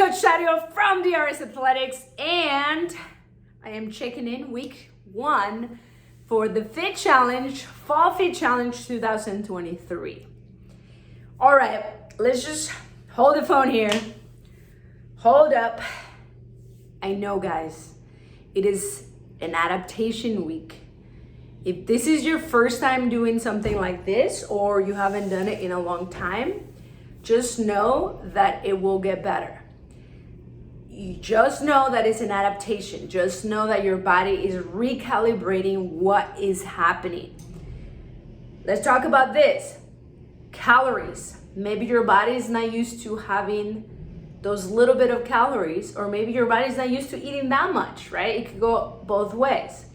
Coach Shadio from DRS Athletics, and I am checking in week 1 for the Fit Challenge, Fall Fit Challenge 2023. All right, let's just hold the phone here. Hold up. I know, guys, it is an adaptation week. If this is your first time doing something like this, or you haven't done it in a long time, just know that it will get better. You just know that it's an adaptation. Just know that your body is recalibrating what is happening. Let's talk about this. Calories. Maybe your body is not used to having those little bit of calories, or maybe your body's not used to eating that much, right? It could go both ways.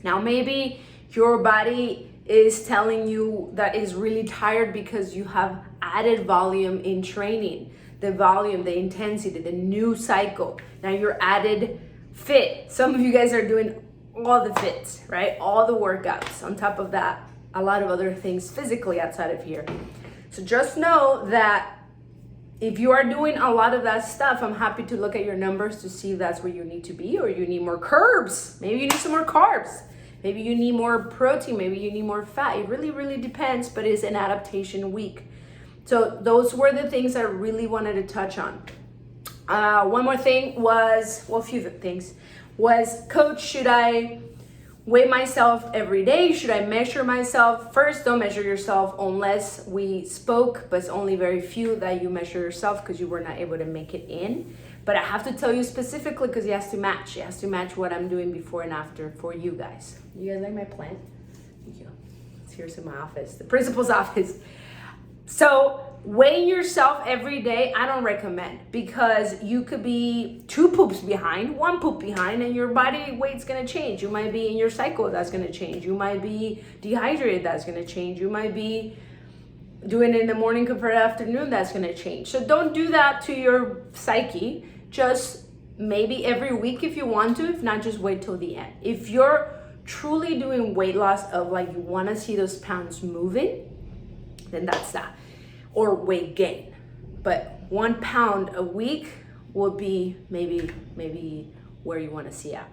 Now, maybe your body is telling you that it's really tired because you have added volume in training, the volume, the intensity, the new cycle. Now you're added fit. Some of you guys are doing all the fits, right? All the workouts. On top of that, a lot of other things physically outside of here. So just know that if you are doing a lot of that stuff, I'm happy to look at your numbers to see if that's where you need to be, or you need more carbs. Maybe you need some more carbs. Maybe you need more protein. Maybe you need more fat. It really, really depends, but it's an adaptation week. So those were the things I really wanted to touch on. One more thing was, well, a few things, was, Coach, should I weigh myself every day? Should I measure myself? First, don't measure yourself unless we spoke, but it's only very few that you measure yourself because you were not able to make it in. But I have to tell you specifically because it has to match. It has to match what I'm doing before and after for you guys. You guys like my plant? Thank you. Here's in my office, the principal's office. So weighing yourself every day, I don't recommend, because you could be 2 poops behind, 1 poop behind, and your body weight's gonna change. You might be in your cycle, that's gonna change. You might be dehydrated, that's gonna change. You might be doing it in the morning compared to afternoon, that's gonna change. So don't do that to your psyche. Just maybe every week if you want to, if not, just wait till the end. If you're truly doing weight loss of like you wanna see those pounds moving, then that's that. Or weight gain. But 1 pound a week would be maybe where you want to see at.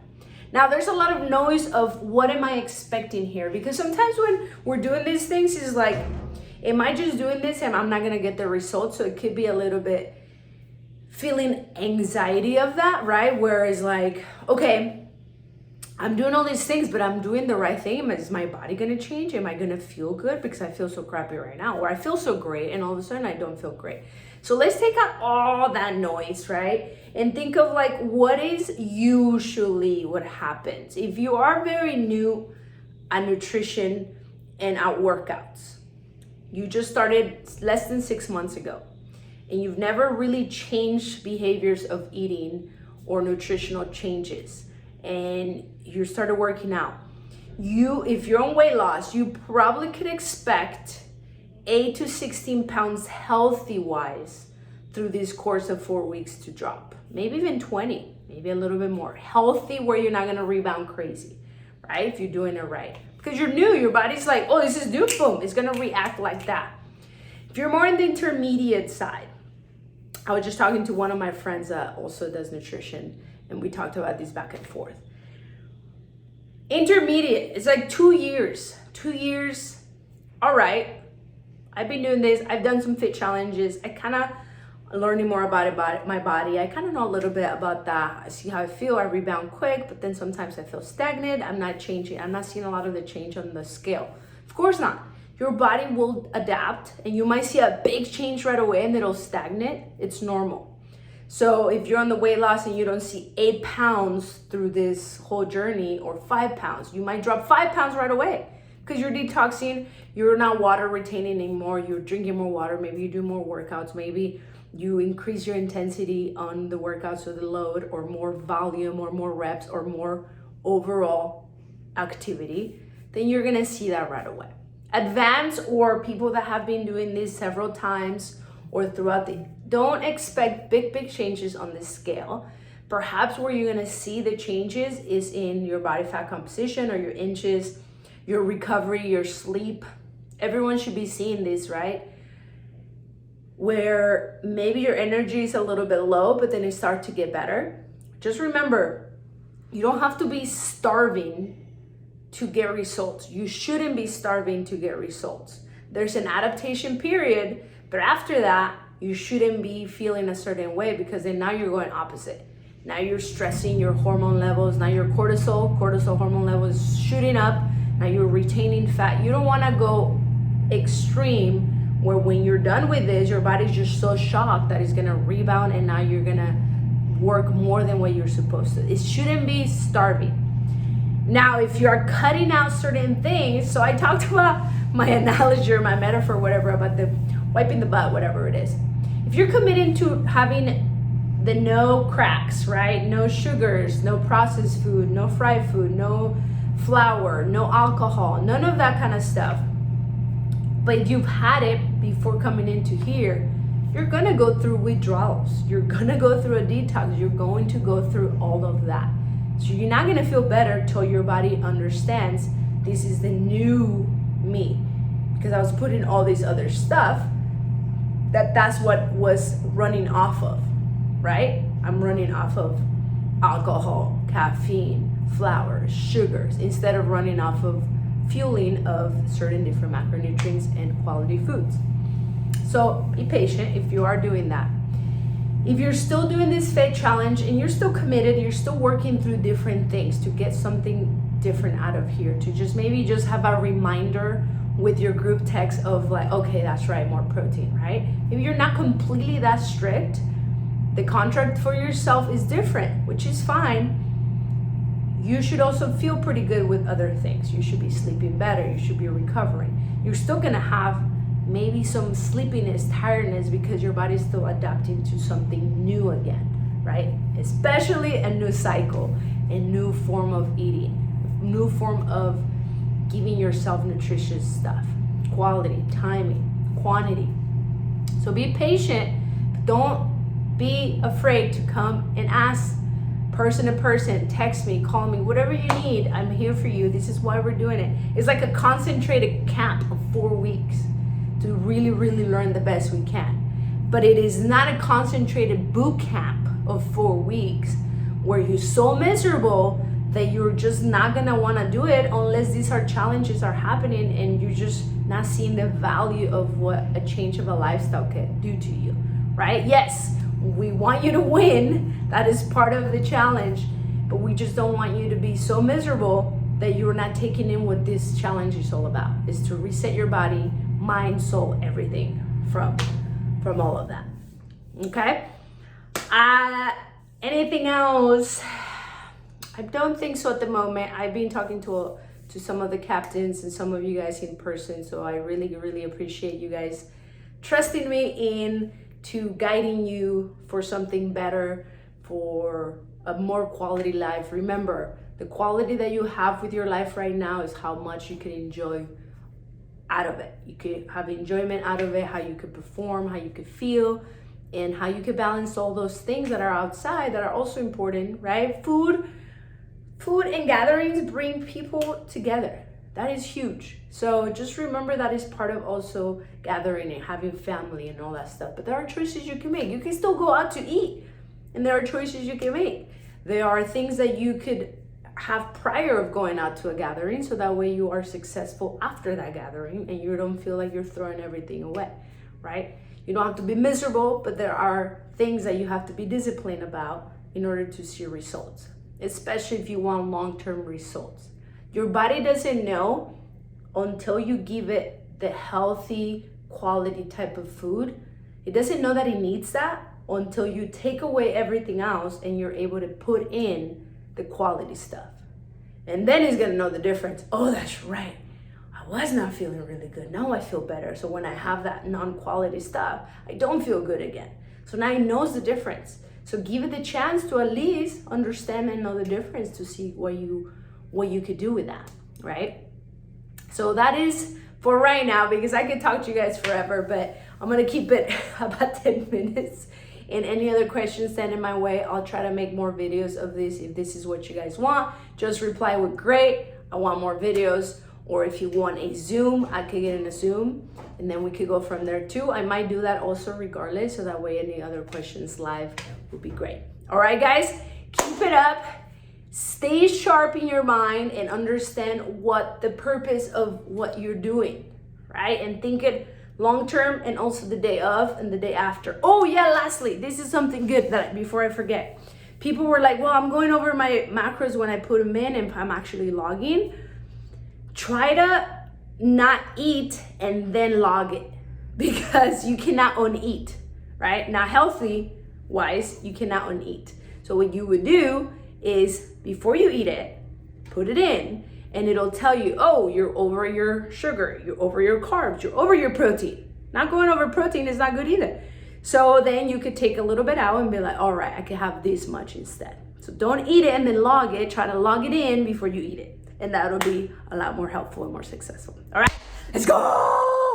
Now, there's a lot of noise of what am I expecting here? Because sometimes when we're doing these things, it's like, am I just doing this and I'm not going to get the results? So it could be a little bit feeling anxiety of that, right? Where it's like, okay, I'm doing all these things, but I'm doing the right thing. Is my body gonna change? Am I gonna feel good? Because I feel so crappy right now. Or I feel so great and all of a sudden I don't feel great. So let's take out all that noise, right? And think of like, what is usually what happens? If you are very new at nutrition and at workouts, you just started less than 6 months ago, and you've never really changed behaviors of eating or nutritional changes, and you started working out, if you're on weight loss, you probably could expect 8 to 16 pounds healthy wise through this course of 4 weeks to drop, maybe even 20, maybe a little bit more healthy, where you're not going to rebound crazy, right? If you're doing it right, because you're new, your body's like, oh, this is new, boom, it's going to react like that. If you're more in the intermediate side, I was just talking to one of my friends that also does nutrition, and we talked about this back and forth. Intermediate, it's like 2 years. 2 years, all right, I've been doing this. I've done some fit challenges. I kind of learning more about my body. I kind of know a little bit about that. I see how I feel. I rebound quick, but then sometimes I feel stagnant. I'm not changing. I'm not seeing a lot of the change on the scale. Of course not. Your body will adapt, and you might see a big change right away and it'll stagnate. It's normal. So if you're on the weight loss and you don't see 8 pounds through this whole journey, or 5 pounds, you might drop 5 pounds right away because you're detoxing, you're not water retaining anymore, you're drinking more water, maybe you do more workouts, maybe you increase your intensity on the workouts or the load, or more volume, or more reps, or more overall activity, then you're gonna see that right away. Advanced, or people that have been doing this several times or throughout don't expect big changes on this scale. Perhaps where you're gonna see the changes is in your body fat composition, or your inches, your recovery, your sleep. Everyone should be seeing this, right? where maybe your energy is a little bit low, but then it starts to get better. Just remember, you don't have to be starving to get results. You shouldn't be starving to get results. There's an adaptation period, but after that, you shouldn't be feeling a certain way, because then now you're going opposite. Now you're stressing your hormone levels. Now your cortisol hormone levels is shooting up. Now you're retaining fat. You don't want to go extreme where when you're done with this, your body's just so shocked that it's going to rebound, and now you're going to work more than what you're supposed to. It shouldn't be starving. Now, if you're cutting out certain things, so I talked about my analogy or my metaphor, whatever, about the wiping the butt, whatever it is. If you're committing to having the no cracks, right? No sugars, no processed food, no fried food, no flour, no alcohol, none of that kind of stuff. But if you've had it before coming into here, you're gonna go through withdrawals. You're gonna go through a detox. You're going to go through all of that. So you're not gonna feel better till your body understands this is the new me. Because I was putting all this other stuff that's what was running off of, right? I'm running off of alcohol, caffeine, flour, sugars, instead of running off of fueling of certain different macronutrients and quality foods. So be patient if you are doing that. If you're still doing this fit challenge and you're still committed, you're still working through different things to get something different out of here, to just maybe just have a reminder with your group text of like, okay, that's right, more protein, right? If you're not completely that strict, the contract for yourself is different, which is fine. You should also feel pretty good with other things. You should be sleeping better. You should be recovering. You're still gonna have maybe some sleepiness, tiredness, because your body's still adapting to something new again, right? Especially a new cycle, a new form of eating, a new form of giving yourself nutritious stuff, quality, timing, quantity. So be patient. Don't be afraid to come and ask person to person, text me, call me, whatever you need. I'm here for you. This is why we're doing it. It's like a concentrated camp of 4 weeks to really, really learn the best we can. But it is not a concentrated boot camp of 4 weeks where you're so miserable that you're just not gonna wanna do it unless these challenges are happening and you're just not seeing the value of what a change of a lifestyle can do to you, right? Yes, we want you to win. That is part of the challenge, but we just don't want you to be so miserable that you're not taking in what this challenge is all about. Is to reset your body, mind, soul, everything from all of that. Okay? Anything else? I don't think so at the moment. I've been talking to some of the captains and some of you guys in person, so I really, really appreciate you guys trusting me into guiding you for something better, for a more quality life. Remember, the quality that you have with your life right now is how much you can enjoy out of it. You could have enjoyment out of it, how you could perform, how you could feel, and how you could balance all those things that are outside that are also important, right? Food and gatherings bring people together. That is huge. So just remember that is part of also gathering and having family and all that stuff. But there are choices you can make. You can still go out to eat, and there are choices you can make. There are things that you could have prior of going out to a gathering, so that way you are successful after that gathering and you don't feel like you're throwing everything away, right? You don't have to be miserable, but there are things that you have to be disciplined about in order to see results, especially if you want long-term results. Your body doesn't know until you give it the healthy, quality type of food. It doesn't know that it needs that until you take away everything else and you're able to put in the quality stuff. And then it's gonna know the difference. Oh, that's right. I was not feeling really good. Now I feel better. So when I have that non-quality stuff, I don't feel good again. So now it knows the difference. So give it the chance to at least understand and know the difference to see what you could do with that, right? So that is for right now, because I could talk to you guys forever, but I'm gonna keep it about 10 minutes. And any other questions send in my way, I'll try to make more videos of this. If this is what you guys want, just reply with great, I want more videos, or if you want a Zoom, I could get in a Zoom, and then we could go from there too. I might do that also regardless, so that way any other questions live would be great. All right, guys, keep it up. Stay sharp in your mind and understand what the purpose of what you're doing, right? And think it long-term and also the day of and the day after. Oh yeah, lastly, this is something good that before I forget. People were like, well, I'm going over my macros when I put them in and I'm actually logging. Try to not eat and then log it, because you cannot uneat, right? Now, healthy wise, you cannot uneat. So what you would do is before you eat it, put it in, and it'll tell you, oh, you're over your sugar, you're over your carbs, you're over your protein. Not going over protein is not good either. So then you could take a little bit out and be like, all right, I can have this much instead. So don't eat it and then log it. Try to log it in before you eat it. And that'll be a lot more helpful and more successful. All right, let's go.